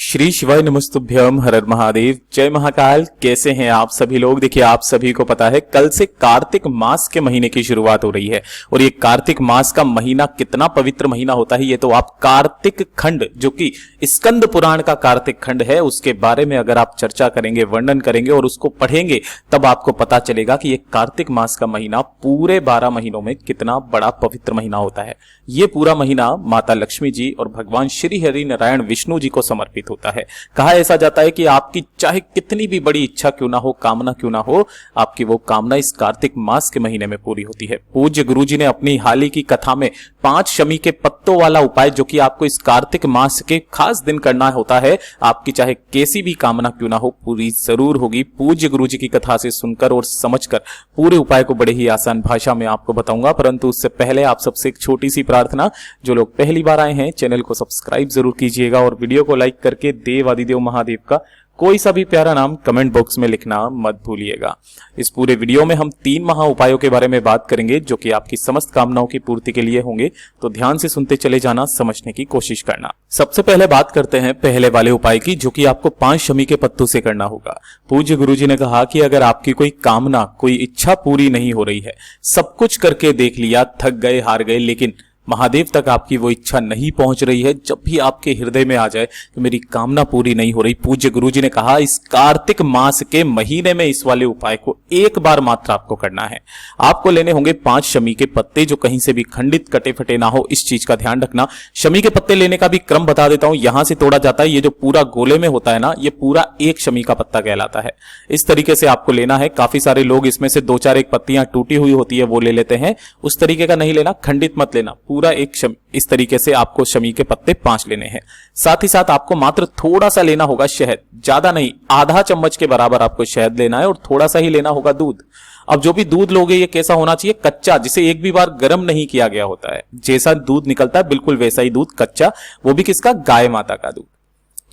श्री शिवाय नमस्तुभ्यम, हर हर महादेव, जय महाकाल। कैसे हैं आप सभी लोग। देखिए, आप सभी को पता है कल से कार्तिक मास के महीने की शुरुआत हो रही है और ये कार्तिक मास का महीना कितना पवित्र महीना होता है ये तो आप कार्तिक खंड, जो कि स्कंद पुराण का कार्तिक खंड है, उसके बारे में अगर आप चर्चा करेंगे, वर्णन करेंगे और उसको पढ़ेंगे तब आपको पता चलेगा कि ये कार्तिक मास का महीना पूरे 12 महीनों में कितना बड़ा पवित्र महीना होता है। ये पूरा महीना माता लक्ष्मी जी और भगवान श्री हरि नारायण विष्णु जी को समर्पित होता है। कहा ऐसा जाता है कि आपकी चाहे कितनी भी बड़ी इच्छा क्यों ना हो, कामना क्यों ना हो, आपकी वो कामना इस कार्तिक मास के महीने में पूरी होती है। पूज्य गुरु जी ने अपनी हाल ही की कथा में 5 शमी के पत्तों वाला उपाय जो कि आपको इस कार्तिक मास के खास दिन करना होता है, आपकी चाहे कैसी भी कामना क्यों ना हो पूरी जरूर होगी। पूज्य गुरु जी की कथा से सुनकर और समझकर पूरे उपाय को बड़े ही आसान भाषा में आपको बताऊंगा, परंतु उससे पहले आप सबसे एक छोटी सी प्रार्थना, जो लोग पहली बार आए हैं चैनल को सब्सक्राइब जरूर कीजिएगा और वीडियो को लाइक करके देव आदिदेव महादेव का कोई सा भी प्यारा नाम कमेंट बॉक्स में लिखना मत भूलिएगा। इस पूरे वीडियो में हम 3 महा उपायों के बारे में बात करेंगे जो कि आपकी समस्त कामनाओं की पूर्ति के लिए होंगे, तो ध्यान से सुनते चले जाना, समझने की कोशिश करना। सबसे पहले बात करते हैं पहले वाले उपाय की, जो कि आपको 5 शमी के पत्तों से करना होगा। पूज्य गुरु जी ने कहा कि अगर आपकी कोई कामना, कोई इच्छा पूरी नहीं हो रही है, सब कुछ करके देख लिया, थक गए, हार गए, लेकिन महादेव तक आपकी वो इच्छा नहीं पहुंच रही है, जब भी आपके हृदय में आ जाए कि मेरी कामना पूरी नहीं हो रही, पूज्य गुरु जी ने कहा इस कार्तिक मास के महीने में इस वाले उपाय को एक बार मात्र आपको करना है। आपको लेने होंगे 5 शमी के पत्ते, जो कहीं से भी खंडित कटे फटे ना हो, इस चीज का ध्यान रखना। शमी के पत्ते लेने का भी क्रम बता देता हूं, यहां से तोड़ा जाता है, ये जो पूरा गोले में होता है ना, ये पूरा एक शमी का पत्ता कहलाता है। इस तरीके से आपको लेना है। काफी सारे लोग इसमें से 2-4 एक पत्तियां टूटी हुई होती है वो ले लेते हैं, उस तरीके का नहीं लेना, खंडित मत लेना, पूरा एक इस तरीके से आपको शमी के पत्ते 5 लेने हैं। साथ ही साथ आपको मात्र थोड़ा सा लेना होगा शहद, ज्यादा नहीं, आधा चम्मच के बराबर आपको शहद लेना है और थोड़ा सा ही लेना होगा दूध। अब जो भी दूध लोगे ये कैसा होना चाहिए, कच्चा, जिसे एक भी बार गर्म नहीं किया गया होता है। जैसा दूध निकलता है बिल्कुल वैसा ही दूध, कच्चा, वो भी किसका, गाय माता का दूध।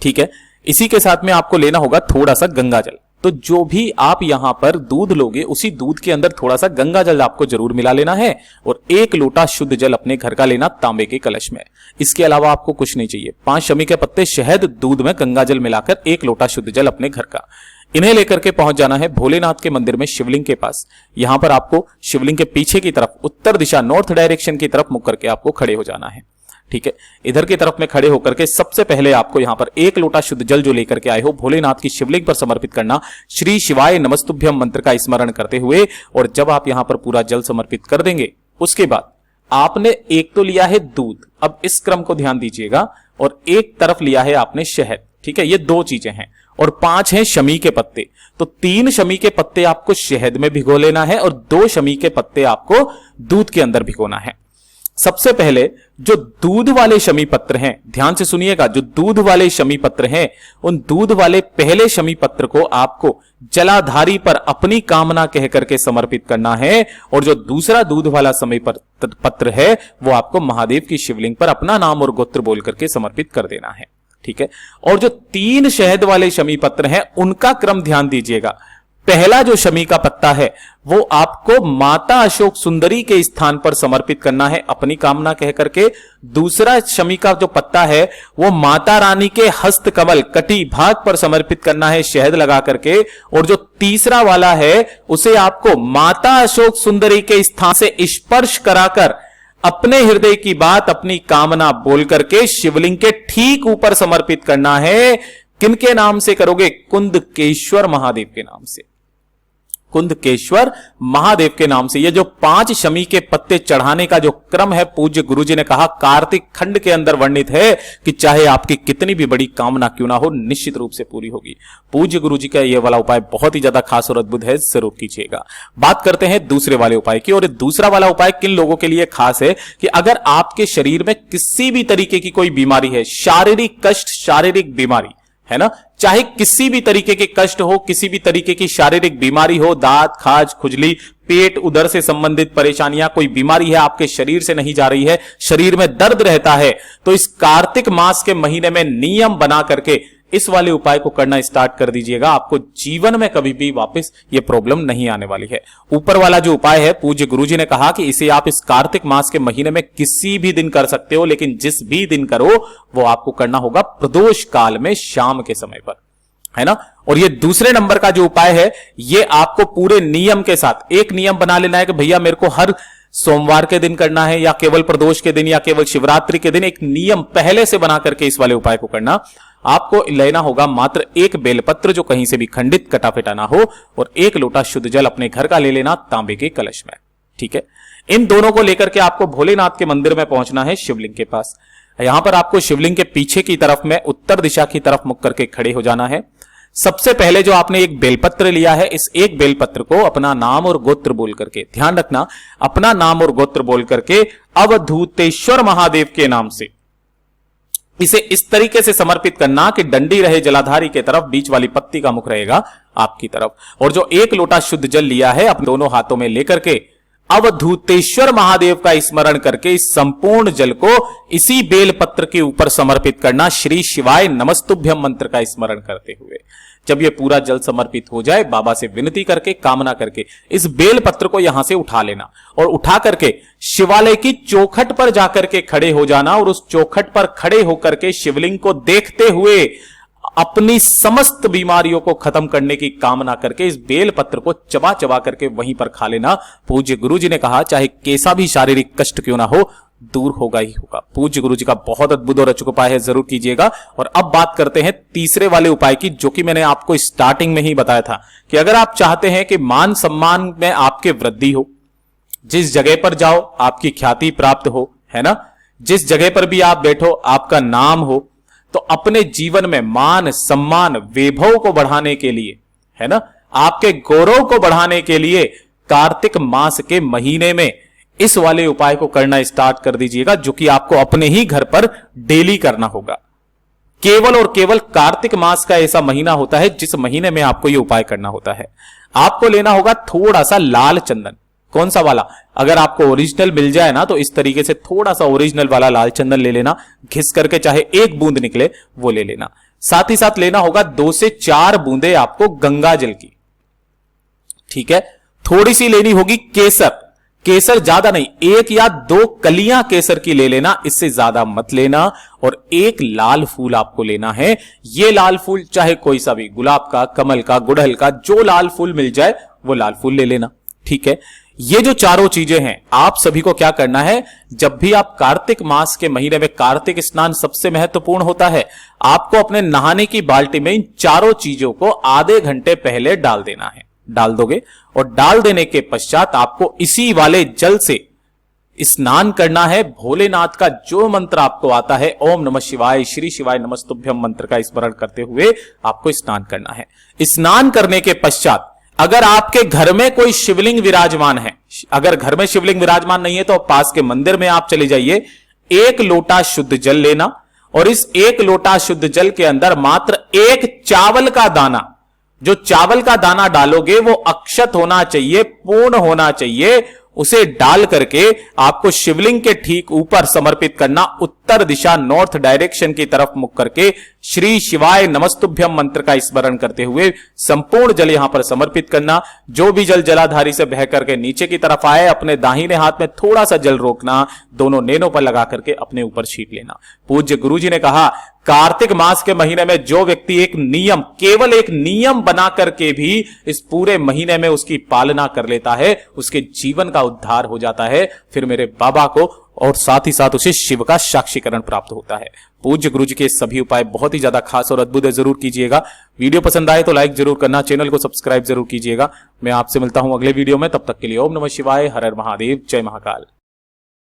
ठीक है। इसी के साथ में आपको लेना होगा थोड़ा सा गंगा जल। तो जो भी आप यहां पर दूध लोगे उसी दूध के अंदर थोड़ा सा गंगा जल आपको जरूर मिला लेना है और 1 लोटा शुद्ध जल अपने घर का लेना, तांबे के कलश में। इसके अलावा आपको कुछ नहीं चाहिए। 5 शमी के पत्ते, शहद, दूध में गंगा जल मिलाकर 1 लोटा शुद्ध जल अपने घर का। इन्हें लेकर के पहुंच जाना है भोलेनाथ के मंदिर में, शिवलिंग के पास। यहां पर आपको शिवलिंग के पीछे की तरफ, उत्तर दिशा, नॉर्थ डायरेक्शन की तरफ मुख करके आपको खड़े हो जाना है। ठीक है। इधर की तरफ में खड़े होकर के सबसे पहले आपको यहां पर 1 लोटा शुद्ध जल जो लेकर के आए हो भोलेनाथ की शिवलिंग पर समर्पित करना, श्री शिवाय नमस्तुभ्यम मंत्र का स्मरण करते हुए। और जब आप यहां पर पूरा जल समर्पित कर देंगे, उसके बाद आपने एक तो लिया है दूध, अब इस क्रम को ध्यान दीजिएगा, और एक तरफ लिया है आपने शहद। ठीक है, ये 2 चीजें हैं, और 5 हैं शमी के पत्ते। तो 3 शमी के पत्ते आपको शहद में भिगो लेना है और 2 शमी के पत्ते आपको दूध के अंदर भिगोना है। सबसे पहले जो दूध वाले शमी पत्र हैं, ध्यान से सुनिएगा, जो दूध वाले शमी पत्र हैं, उन दूध वाले पहले शमी पत्र को आपको जलाधारी पर अपनी कामना कह करके समर्पित करना है, और जो दूसरा दूध वाला शमी पत्र है वो आपको महादेव की शिवलिंग पर अपना नाम और गोत्र बोल करके समर्पित कर देना है। ठीक है। और जो 3 शहद वाले शमी पत्र हैं उनका क्रम ध्यान दीजिएगा। पहला जो शमी का पत्ता है वो आपको माता अशोक सुंदरी के स्थान पर समर्पित करना है अपनी कामना कह करके। दूसरा शमी का जो पत्ता है वो माता रानी के हस्त कमल, कटी भाग पर समर्पित करना है शहद लगा करके। और जो तीसरा वाला है उसे आपको माता अशोक सुंदरी के स्थान से स्पर्श कराकर अपने हृदय की बात, अपनी कामना बोल करके शिवलिंग के ठीक ऊपर समर्पित करना है। किनके नाम से करोगे, कुंदकेश्वर महादेव के नाम से, कुंदकेश्वर महादेव के नाम से। ये जो 5 शमी के पत्ते चढ़ाने का जो क्रम है, पूज्य गुरु जी ने कहा कार्तिक खंड के अंदर वर्णित है कि चाहे आपकी कितनी भी बड़ी कामना क्यों ना हो, निश्चित रूप से पूरी होगी। पूज्य गुरु जी का ये वाला उपाय बहुत ही ज्यादा खास और अद्भुत है, जरूर कीजिएगा। बात करते हैं दूसरे वाले उपाय की, और दूसरा वाला उपाय किन लोगों के लिए खास है कि अगर आपके शरीर में किसी भी तरीके की कोई बीमारी है, शारीरिक कष्ट, शारीरिक बीमारी है ना, चाहे किसी भी तरीके के कष्ट हो, किसी भी तरीके की शारीरिक बीमारी हो, दांत, खाज, खुजली, पेट, उदर से संबंधित परेशानियां, कोई बीमारी है आपके शरीर से नहीं जा रही है, शरीर में दर्द रहता है, तो इस कार्तिक मास के महीने में नियम बना करके इस वाले उपाय को करना स्टार्ट कर दीजिएगा। आपको जीवन में कभी भी वापस ये प्रॉब्लम नहीं आने वाली है। ऊपर वाला जो उपाय है, पूज्य गुरुजी ने कहा कि इसे आप इस कार्तिक मास के महीने में किसी भी दिन कर सकते हो, लेकिन जिस भी दिन करो वो आपको करना होगा प्रदोष काल में शाम के समय पर, है ना। और ये दूसरे नंबर का जो उपाय है, ये आपको पूरे नियम के साथ एक नियम बना लेना है कि भैया मेरे को हर सोमवार के दिन करना है, या केवल प्रदोष के दिन, या केवल शिवरात्रि के दिन। एक नियम पहले से बना करके इस वाले उपाय को करना। आपको लेना होगा मात्र एक बेलपत्र जो कहीं से भी खंडित कटा फिटा ना हो, और एक लोटा शुद्ध जल अपने घर का ले लेना तांबे के कलश में, ठीक है। इन दोनों को लेकर के आपको भोलेनाथ के मंदिर में पहुंचना है, शिवलिंग के पास। यहां पर आपको शिवलिंग के पीछे की तरफ में उत्तर दिशा की तरफ मुख करके खड़े हो जाना है। सबसे पहले जो आपने एक बेलपत्र लिया है, इस एक बेलपत्र को अपना नाम और गोत्र बोल करके, ध्यान रखना, अपना नाम और गोत्र बोल करके अवधूतेश्वर महादेव के नाम से इसे इस तरीके से समर्पित करना कि डंडी रहे जलाधारी के तरफ, बीच वाली पत्ती का मुख रहेगा आपकी तरफ। और जो एक लोटा शुद्ध जल लिया है अपने दोनों हाथों में लेकर के अवधूतेश्वर महादेव का स्मरण करके इस संपूर्ण जल को इसी बेलपत्र के ऊपर समर्पित करना, श्री शिवाय नमस्तुभ्यम मंत्र का स्मरण करते हुए। जब यह पूरा जल समर्पित हो जाए, बाबा से विनती करके, कामना करके इस बेलपत्र को यहां से उठा लेना, और उठा करके शिवालय की चौखट पर जाकर के खड़े हो जाना, और उस चौखट पर खड़े होकर के शिवलिंग को देखते हुए अपनी समस्त बीमारियों को खत्म करने की कामना करके इस बेल पत्र को चबा चबा करके वहीं पर खा लेना। पूज्य गुरुजी ने कहा चाहे कैसा भी शारीरिक कष्ट क्यों ना हो, दूर होगा ही होगा। पूज्य गुरुजी का बहुत अद्भुत और अचूक उपाय है, जरूर कीजिएगा। और अब बात करते हैं तीसरे वाले उपाय की, जो कि मैंने आपको स्टार्टिंग में ही बताया था कि अगर आप चाहते हैं कि मान सम्मान में आपके वृद्धि हो, जिस जगह पर जाओ आपकी ख्याति प्राप्त हो, है ना, जिस जगह पर भी आप बैठो आपका नाम हो, तो अपने जीवन में मान सम्मान वैभव को बढ़ाने के लिए, है ना, आपके गौरव को बढ़ाने के लिए कार्तिक मास के महीने में इस वाले उपाय को करना स्टार्ट कर दीजिएगा, जो कि आपको अपने ही घर पर डेली करना होगा। केवल और केवल कार्तिक मास का ऐसा महीना होता है जिस महीने में आपको यह उपाय करना होता है। आपको लेना होगा थोड़ा सा लाल चंदन। कौन सा वाला? अगर आपको ओरिजिनल मिल जाए ना, तो इस तरीके से थोड़ा सा ओरिजिनल वाला लाल चंदन ले लेना, घिस करके चाहे एक बूंद निकले वो ले लेना। साथ ही साथ लेना होगा 2 से 4 बूंदे आपको गंगा जल की, ठीक है। थोड़ी सी लेनी होगी केसर, केसर ज्यादा नहीं, 1 या 2 कलियां केसर की ले लेना, इससे ज्यादा मत लेना। और एक लाल फूल आपको लेना है। ये लाल फूल चाहे कोई सा भी, गुलाब का, कमल का, गुड़हल का, जो लाल फूल मिल जाए वो लाल फूल ले लेना, ठीक है। ये जो चारों चीजें हैं, आप सभी को क्या करना है, जब भी आप कार्तिक मास के महीने में, कार्तिक स्नान सबसे महत्वपूर्ण होता है, आपको अपने नहाने की बाल्टी में इन चारों चीजों को आधे घंटे पहले डाल देना है। डाल दोगे, और डाल देने के पश्चात आपको इसी वाले जल से स्नान करना है। भोलेनाथ का जो मंत्र आपको आता है, ओम नमः शिवाय, श्री शिवाय नमस्तुभ्यम मंत्र का स्मरण करते हुए आपको स्नान करना है। स्नान करने के पश्चात अगर आपके घर में कोई शिवलिंग विराजमान है, अगर घर में शिवलिंग विराजमान नहीं है तो पास के मंदिर में आप चले जाइए, 1 लोटा शुद्ध जल लेना, और इस 1 लोटा शुद्ध जल के अंदर मात्र 1 चावल का दाना, जो चावल का दाना डालोगे वो अक्षत होना चाहिए, पूर्ण होना चाहिए, उसे डाल करके आपको शिवलिंग के ठीक ऊपर समर्पित करना। उत्तर दिशा, नॉर्थ डायरेक्शन की तरफ मुख करके श्री शिवाय नमस्तुभ्यम मंत्र का स्मरण करते हुए संपूर्ण जल यहां पर समर्पित करना। जो भी जल जलाधारी से बह करके नीचे की तरफ आए, अपने दाहिने हाथ में थोड़ा सा जल रोकना, दोनों नेनों पर लगा करके अपने ऊपर छींट लेना। पूज्य गुरुजी ने कहा कार्तिक मास के महीने में जो व्यक्ति एक नियम, केवल एक नियम बना करके भी इस पूरे महीने में उसकी पालना कर लेता है, उसके जीवन का उद्धार हो जाता है। फिर मेरे बाबा को और साथ ही साथ उसे शिव का साक्षीकरण प्राप्त होता है। पूज्य गुरुजी के सभी उपाय बहुत ही ज्यादा खास और अद्भुत है, जरूर कीजिएगा। वीडियो पसंद आए तो लाइक जरूर करना, चैनल को सब्सक्राइब जरूर कीजिएगा। मैं आपसे मिलता हूं अगले वीडियो में, तब तक के लिए ओम नमः शिवाय, हर हर महादेव, जय महाकाल।